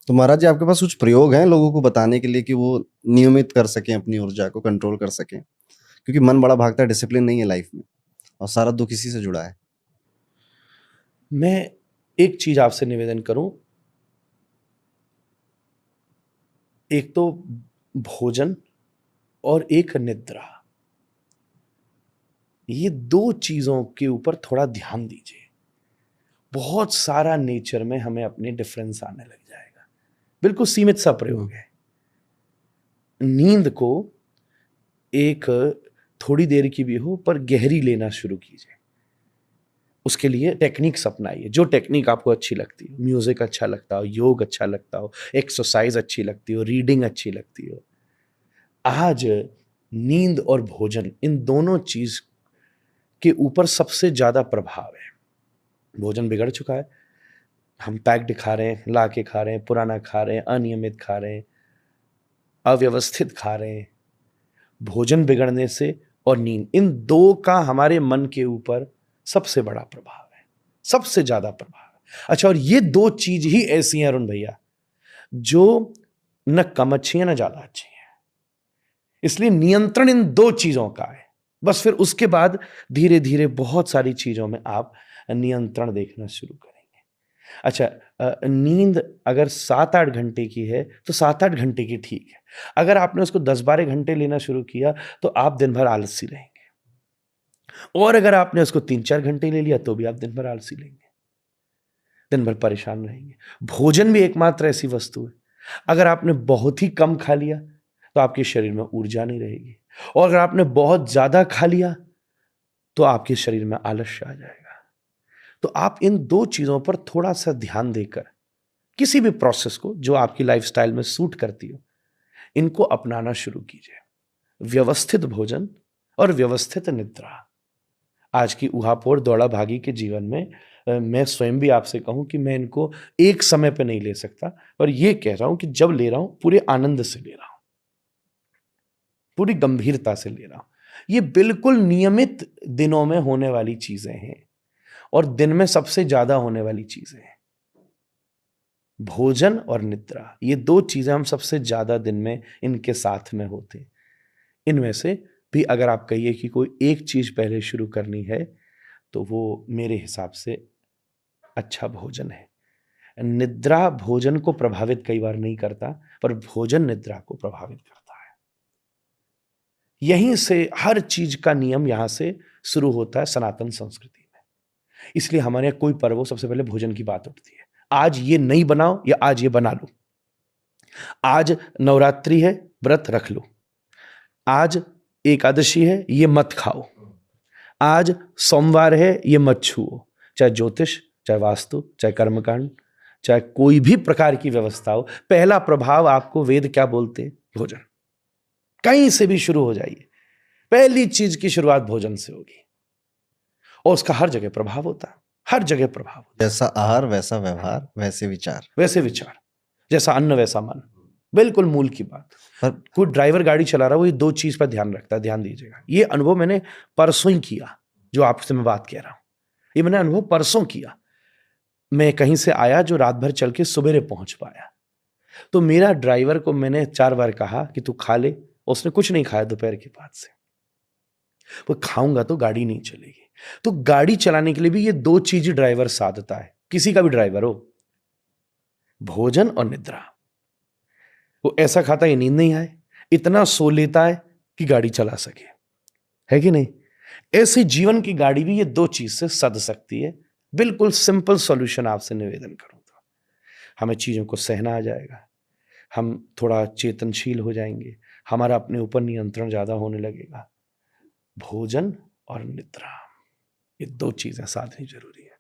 तो महाराज जी आपके पास कुछ प्रयोग हैं लोगों को बताने के लिए कि वो नियमित कर सकें, अपनी ऊर्जा को कंट्रोल कर सकें? क्योंकि मन बड़ा भागता है, डिसिप्लिन नहीं है लाइफ में और सारा दुःख इसी से जुड़ा है। मैं एक चीज आपसे निवेदन करूं, एक तो भोजन और एक निद्रा, ये दो चीजों के ऊपर थोड़ा ध्यान दीजिए। बहुत सारा नेचर में हमें अपने डिफरेंस आने लग जाएगा। बिल्कुल सीमित सा प्रयोग है। नींद को एक थोड़ी देर की भी हो पर गहरी लेना शुरू कीजिए। उसके लिए टेक्निक्स अपनाइए, जो टेक्निक आपको अच्छी लगती हो। म्यूजिक अच्छा लगता हो, योग अच्छा लगता हो, एक्सरसाइज अच्छी लगती हो, रीडिंग अच्छी लगती हो। आज नींद और भोजन, इन दोनों चीज के ऊपर सबसे ज्यादा प्रभाव है। भोजन बिगड़ चुका है, हम पैक्ड खा रहे हैं, ला के खा रहे हैं, पुराना खा रहे हैं, अनियमित खा रहे हैं, अव्यवस्थित खा रहे हैं। भोजन बिगड़ने से और नींद, इन दो का हमारे मन के ऊपर सबसे बड़ा प्रभाव है, सबसे ज्यादा प्रभाव है। अच्छा, और ये दो चीज ही ऐसी हैं अरुण भैया, जो न कम अच्छी है न ज्यादा अच्छी है। इसलिए नियंत्रण इन दो चीजों का है। बस फिर उसके बाद धीरे धीरे बहुत सारी चीजों में आप नियंत्रण देखना शुरू करेंगे। अच्छा, नींद अगर 7-8 घंटे की है तो 7-8 घंटे की ठीक है। अगर आपने उसको 10-12 घंटे लेना शुरू किया तो आप दिन भर आलसी रहेंगे, और अगर आपने उसको 3-4 घंटे ले लिया तो भी आप दिन भर आलसी रहेंगे, दिन भर परेशान रहेंगे। भोजन भी एकमात्र ऐसी वस्तु है, अगर आपने बहुत ही कम खा लिया तो आपके शरीर में ऊर्जा नहीं रहेगी, और अगर आपने बहुत ज्यादा खा लिया तो आपके शरीर में आलस्य आ जाएगा। तो आप इन दो चीजों पर थोड़ा सा ध्यान देकर किसी भी प्रोसेस को जो आपकी लाइफस्टाइल में सूट करती हो, इनको अपनाना शुरू कीजिए। व्यवस्थित भोजन और व्यवस्थित निद्रा। आज की उहापोड़ दौड़ा भागी के जीवन में मैं स्वयं भी आपसे कहूं कि मैं इनको एक समय पे नहीं ले सकता, पर यह कह रहा हूं कि जब ले रहा हूं पूरे आनंद से ले रहा हूं, पूरी गंभीरता से ले रहा हूं। ये बिल्कुल नियमित दिनों में होने वाली चीजें हैं, और दिन में सबसे ज्यादा होने वाली चीजें हैं। भोजन और निद्रा, ये दो चीजें हम सबसे ज्यादा दिन में इनके साथ में होते। इनमें से भी अगर आप कहिए कि कोई एक चीज पहले शुरू करनी है तो वो मेरे हिसाब से अच्छा भोजन है। निद्रा भोजन को प्रभावित कई बार नहीं करता, पर भोजन निद्रा को प्रभावित करता है। यहीं से हर चीज का नियम यहां से शुरू होता है सनातन संस्कृति में। इसलिए हमारे यहाँ कोई पर्व हो, सबसे पहले भोजन की बात उठती है। आज ये नहीं बनाओ या आज ये बना लो, आज नवरात्रि है व्रत रख लो, आज एकादशी है ये मत खाओ, आज सोमवार है ये मत छुओ। चाहे ज्योतिष, चाहे वास्तु, चाहे कर्मकांड, चाहे कोई भी प्रकार की व्यवस्था हो, पहला प्रभाव आपको वेद क्या बोलते हैं? भोजन। कहीं से भी शुरू हो जाइए, पहली चीज की शुरुआत भोजन से होगी, और उसका हर जगह प्रभाव होता है, हर जगह प्रभाव होता है। जैसा आहार वैसा व्यवहार वैसे विचार। वैसे विचार, जैसा अन्न वैसा मन, बिल्कुल मूल की बात। पर कोई ड्राइवर गाड़ी चला रहा है, वो ये दो चीज पर ध्यान रखता है, ध्यान दीजिएगा। ये अनुभव मैंने परसों ही किया, जो आपसे मैं बात कह रहा हूं, ये मैंने अनुभव परसों किया। मैं कहीं से आया जो रात भर चल के सुबेरे पहुंच पाया, तो मेरा ड्राइवर को मैंने 4 बार कहा कि तू खा ले, उसने कुछ नहीं खाया दोपहर के बाद से। वो खाऊंगा तो गाड़ी नहीं चलेगी। तो गाड़ी चलाने के लिए भी ये दो चीज ड्राइवर साधता है, किसी का भी ड्राइवर हो, भोजन और निद्रा। वो ऐसा खाता है नींद नहीं आए, इतना सो लेता है कि गाड़ी चला सके, है कि नहीं? ऐसे जीवन की गाड़ी भी ये दो चीज से सध सकती है। बिल्कुल सिंपल सॉल्यूशन आपसे निवेदन करूं तो हमें चीजों को सहना आ जाएगा, हम थोड़ा चेतनशील हो जाएंगे, हमारा अपने ऊपर नियंत्रण ज्यादा होने लगेगा। भोजन और निद्रा, ये दो चीजें साधनी जरूरी है।